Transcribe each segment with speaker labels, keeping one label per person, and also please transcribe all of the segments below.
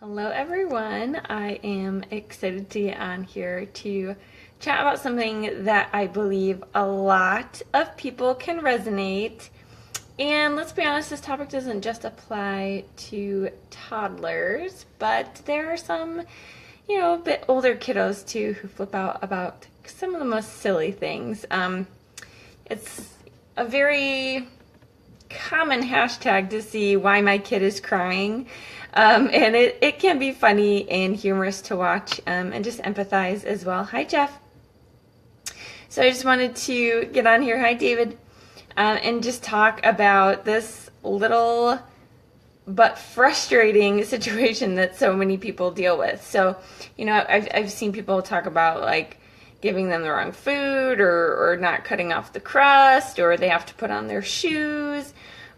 Speaker 1: Hello everyone, I am excited to get on here to chat about something that I believe a lot of people can resonate. And let's be honest, this topic doesn't just apply to toddlers, but there are some, a bit older kiddos too who flip out about some of the most silly things. It's a very common hashtag to see why my kid is crying. And it can be funny and humorous to watch and just empathize as well. Hi, Jeff. So I just wanted to get on here. Hi, David. And just talk about this little but frustrating situation that so many people deal with. So, I've seen people talk about like giving them the wrong food or not cutting off the crust, or they have to put on their shoes,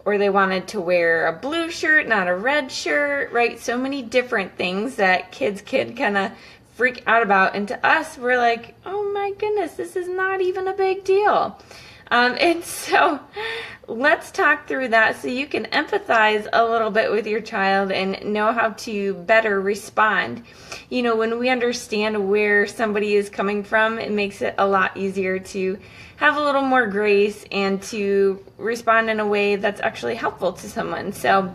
Speaker 1: or they wanted to wear a blue shirt, not a red shirt, right? So many different things that kids can kind of freak out about. And to us, we're like, oh my goodness, this is not even a big deal. And so let's talk through that so you can empathize a little bit with your child and know how to better respond. When we understand where somebody is coming from, it makes it a lot easier to have a little more grace and to respond in a way that's actually helpful to someone. So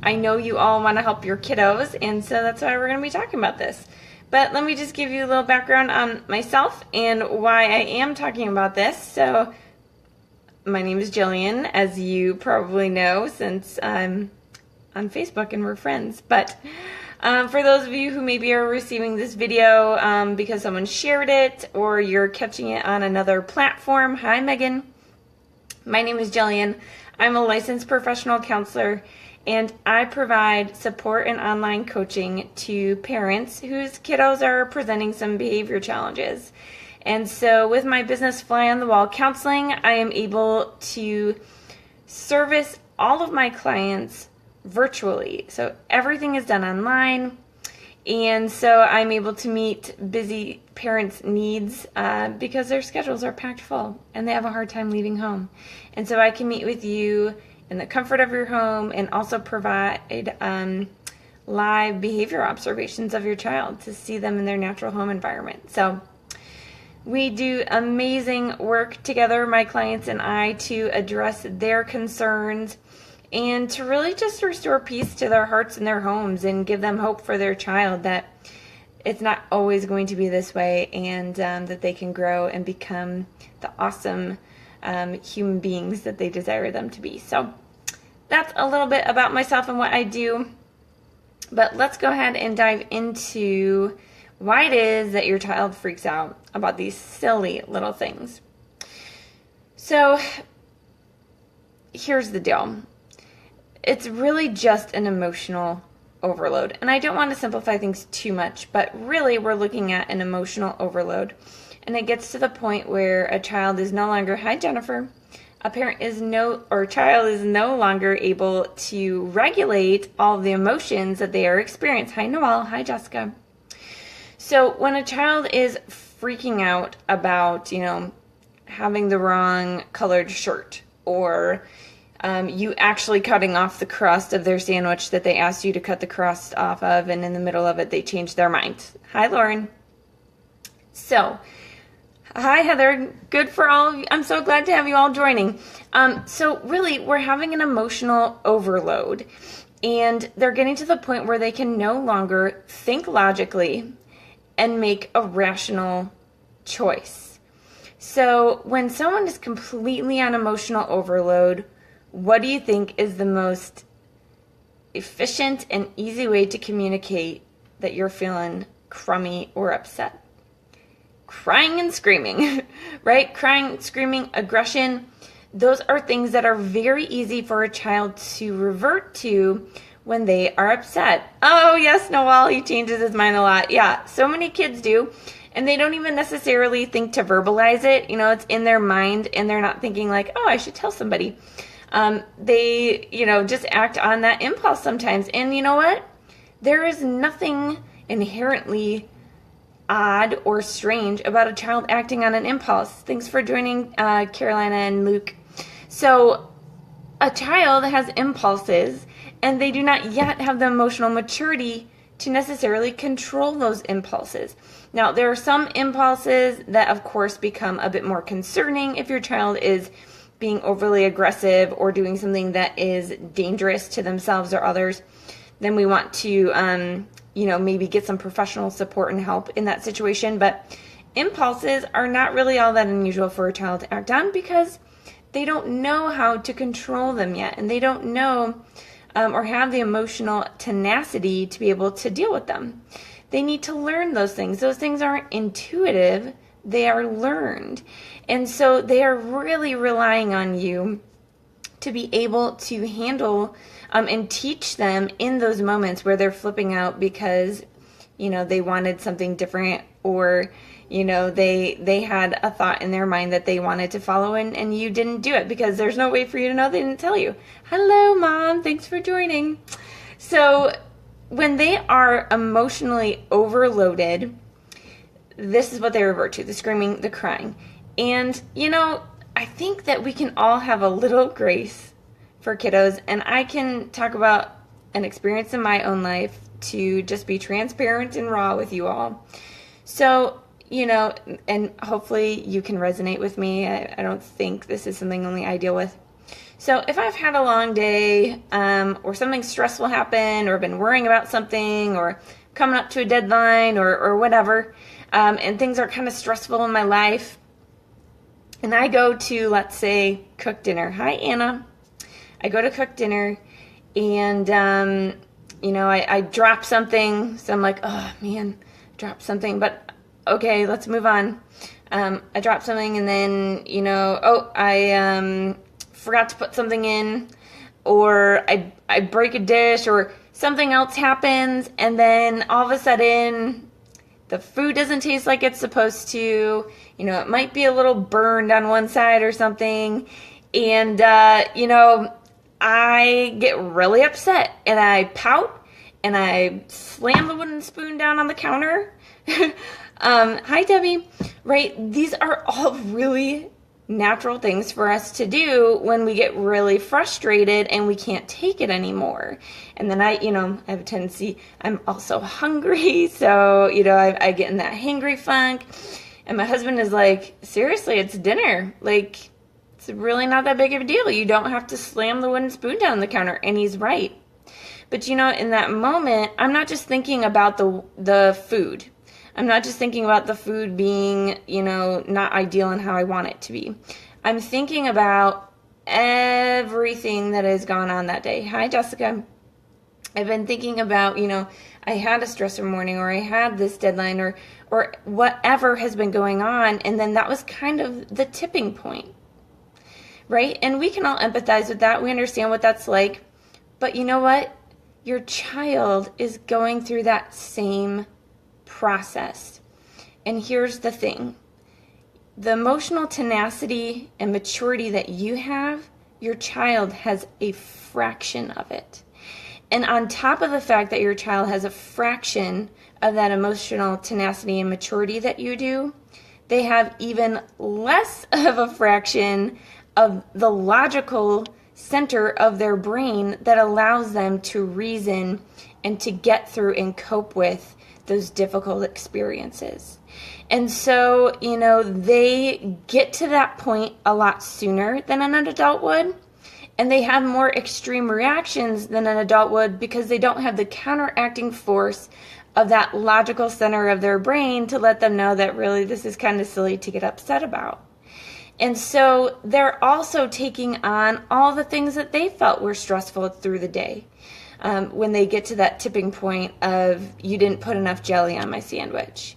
Speaker 1: I know you all want to help your kiddos, and so that's why we're going to be talking about this. But let me just give you a little background on myself and why I am talking about this. So my name is Jillian, as you probably know, since I'm on Facebook and we're friends. But for those of you who maybe are receiving this video because someone shared it or you're catching it on another platform, hi Megan. My name is Jillian. I'm a licensed professional counselor, and I provide support and online coaching to parents whose kiddos are presenting some behavior challenges. And so with my business Fly on the Wall Counseling, I am able to service all of my clients virtually. So everything is done online. And so I'm able to meet busy parents' needs because their schedules are packed full and they have a hard time leaving home. And so I can meet with you in the comfort of your home and also provide live behavior observations of your child to see them in their natural home environment. So we do amazing work together, my clients and I, to address their concerns and to really just restore peace to their hearts and their homes and give them hope for their child that it's not always going to be this way, and that they can grow and become the awesome human beings that they desire them to be. So that's a little bit about myself and what I do. But let's go ahead and dive into why it is that your child freaks out about these silly little things. So here's the deal. It's really just an emotional overload. And I don't want to simplify things too much, but really we're looking at an emotional overload. And it gets to the point where a child is no longer, hi Jennifer, child is no longer able to regulate all the emotions that they are experiencing. Hi Noelle, hi Jessica. So when a child is freaking out about, having the wrong colored shirt, or you actually cutting off the crust of their sandwich that they asked you to cut the crust off of, and in the middle of it they changed their mind. Hi Lauren. So, hi Heather. Good for all. I'm so glad to have you all joining. So really, we're having an emotional overload, and they're getting to the point where they can no longer think logically and make a rational choice. So when someone is completely on emotional overload, what do you think is the most efficient and easy way to communicate that you're feeling crummy or upset? Crying and screaming, right? Crying, screaming, aggression. Those are things that are very easy for a child to revert to when they are upset. Oh yes, Noel, he changes his mind a lot. Yeah, so many kids do. And they don't even necessarily think to verbalize it. It's in their mind, and they're not thinking like, oh, I should tell somebody. They, just act on that impulse sometimes. And you know what? There is nothing inherently odd or strange about a child acting on an impulse. Thanks for joining, Carolina and Luke. So a child has impulses, and they do not yet have the emotional maturity to necessarily control those impulses. Now, there are some impulses that, of course, become a bit more concerning if your child is being overly aggressive or doing something that is dangerous to themselves or others. Then we want to, maybe get some professional support and help in that situation. But impulses are not really all that unusual for a child to act on because they don't know how to control them yet, and they don't know or have the emotional tenacity to be able to deal with them. They need to learn those things. Those things aren't intuitive, they are learned. And so they are really relying on you to be able to handle and teach them in those moments where they're flipping out because, they wanted something different, or, they had a thought in their mind that they wanted to follow and you didn't do it because there's no way for you to know they didn't tell you. Hello, Mom. Thanks for joining. So when they are emotionally overloaded, this is what they revert to, the screaming, the crying. And, I think that we can all have a little grace for kiddos, and I can talk about an experience in my own life to just be transparent and raw with you all. So, and hopefully you can resonate with me. I don't think this is something only I deal with. So if I've had a long day, or something stressful happened, or been worrying about something, or coming up to a deadline, or whatever, and things are kind of stressful in my life, and I go to, let's say, cook dinner. Hi, Anna. I go to cook dinner, and, I drop something, so I'm like, oh, man, dropped something, but okay, let's move on. I dropped something, and then, I forgot to put something in, or I break a dish, or something else happens, and then all of a sudden the food doesn't taste like it's supposed to. It might be a little burned on one side or something, and I get really upset, and I pout, and I slam the wooden spoon down on the counter. Hi, Debbie. Right? These are all really natural things for us to do when we get really frustrated and we can't take it anymore. And then I have a tendency, I'm also hungry, so, I get in that hangry funk, and my husband is like, seriously, it's dinner. Like, it's really not that big of a deal. You don't have to slam the wooden spoon down on the counter, and he's right. But, in that moment, I'm not just thinking about the food. I'm not just thinking about the food being, not ideal and how I want it to be. I'm thinking about everything that has gone on that day. Hi, Jessica. I've been thinking about, I had a stressor morning, or I had this deadline, or whatever has been going on, and then that was kind of the tipping point, right? And we can all empathize with that. We understand what that's like. But you know what? Your child is going through that same process. And here's the thing. The emotional tenacity and maturity that you have, your child has a fraction of it. And on top of the fact that your child has a fraction of that emotional tenacity and maturity that you do, they have even less of a fraction of the logical center of their brain that allows them to reason and to get through and cope with those difficult experiences. And so, they get to that point a lot sooner than an adult would, and they have more extreme reactions than an adult would because they don't have the counteracting force of that logical center of their brain to let them know that really this is kind of silly to get upset about. And so they're also taking on all the things that they felt were stressful through the day. When they get to that tipping point of, you didn't put enough jelly on my sandwich,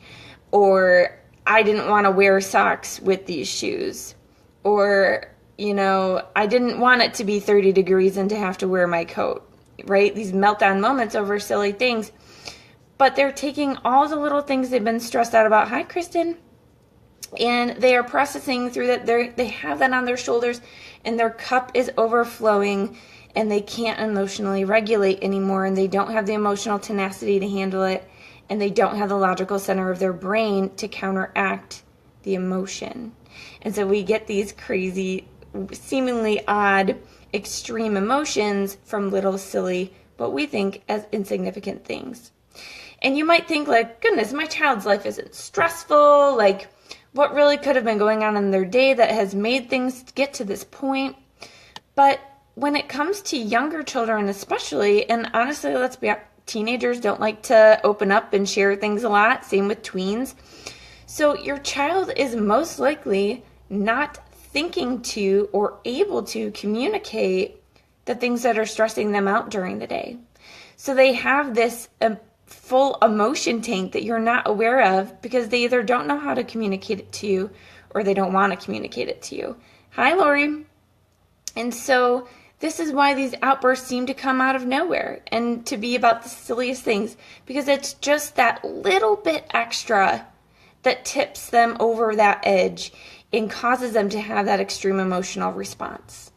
Speaker 1: or I didn't want to wear socks with these shoes, or, I didn't want it to be 30 degrees and to have to wear my coat, right? These meltdown moments over silly things. But they're taking all the little things they've been stressed out about. Hi, Kristen. And they are processing through that. They have that on their shoulders, and their cup is overflowing, and they can't emotionally regulate anymore, and they don't have the emotional tenacity to handle it, and they don't have the logical center of their brain to counteract the emotion. And so we get these crazy, seemingly odd, extreme emotions from little silly, what we think as insignificant things. And you might think like, goodness, my child's life isn't stressful. Like, what really could have been going on in their day that has made things get to this point? But when it comes to younger children especially, and honestly, let's be honest, teenagers don't like to open up and share things a lot. Same with tweens. So your child is most likely not thinking to or able to communicate the things that are stressing them out during the day. So they have this full emotion tank that you're not aware of because they either don't know how to communicate it to you or they don't want to communicate it to you. Hi, Lori. And so this is why these outbursts seem to come out of nowhere and to be about the silliest things, because it's just that little bit extra that tips them over that edge and causes them to have that extreme emotional response.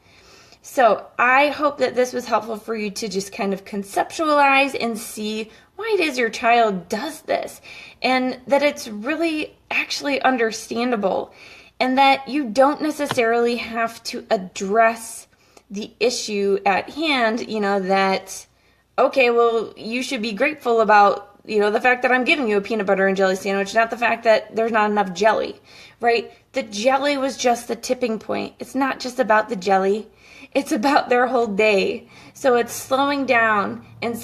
Speaker 1: So I hope that this was helpful for you to just kind of conceptualize and see why it is your child does this, and that it's really actually understandable, and that you don't necessarily have to address the issue at hand, that, okay, well, you should be grateful about, the fact that I'm giving you a peanut butter and jelly sandwich, not the fact that there's not enough jelly, right? The jelly was just the tipping point. It's not just about the jelly. It's about their whole day. So it's slowing down and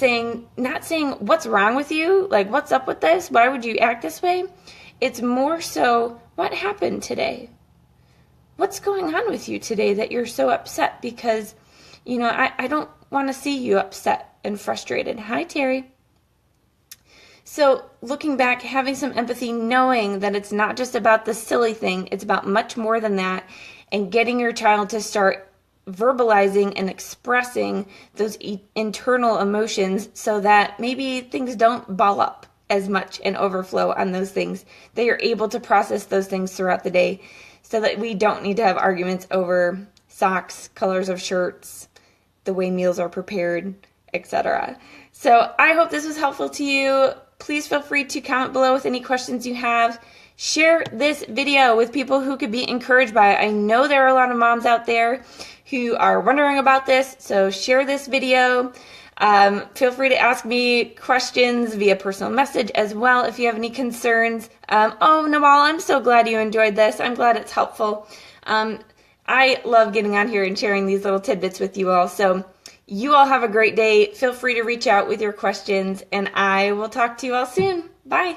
Speaker 1: not saying, what's wrong with you? Like, what's up with this? Why would you act this way? It's more so, what happened today? What's going on with you today that you're so upset? Because, I don't want to see you upset and frustrated. Hi, Terry. So looking back, having some empathy, knowing that it's not just about the silly thing, it's about much more than that, and getting your child to start verbalizing and expressing those internal emotions so that maybe things don't ball up as much and overflow on those things. They are able to process those things throughout the day so that we don't need to have arguments over socks, colors of shirts, the way meals are prepared, etc. So I hope this was helpful to you. Please feel free to comment below with any questions you have. Share this video with people who could be encouraged by it. I know there are a lot of moms out there who are wondering about this, so share this video. Feel free to ask me questions via personal message as well if you have any concerns. Oh, Nawal, I'm so glad you enjoyed this. I'm glad it's helpful. I love getting on here and sharing these little tidbits with you all. So you all have a great day. Feel free to reach out with your questions, and I will talk to you all soon. Bye.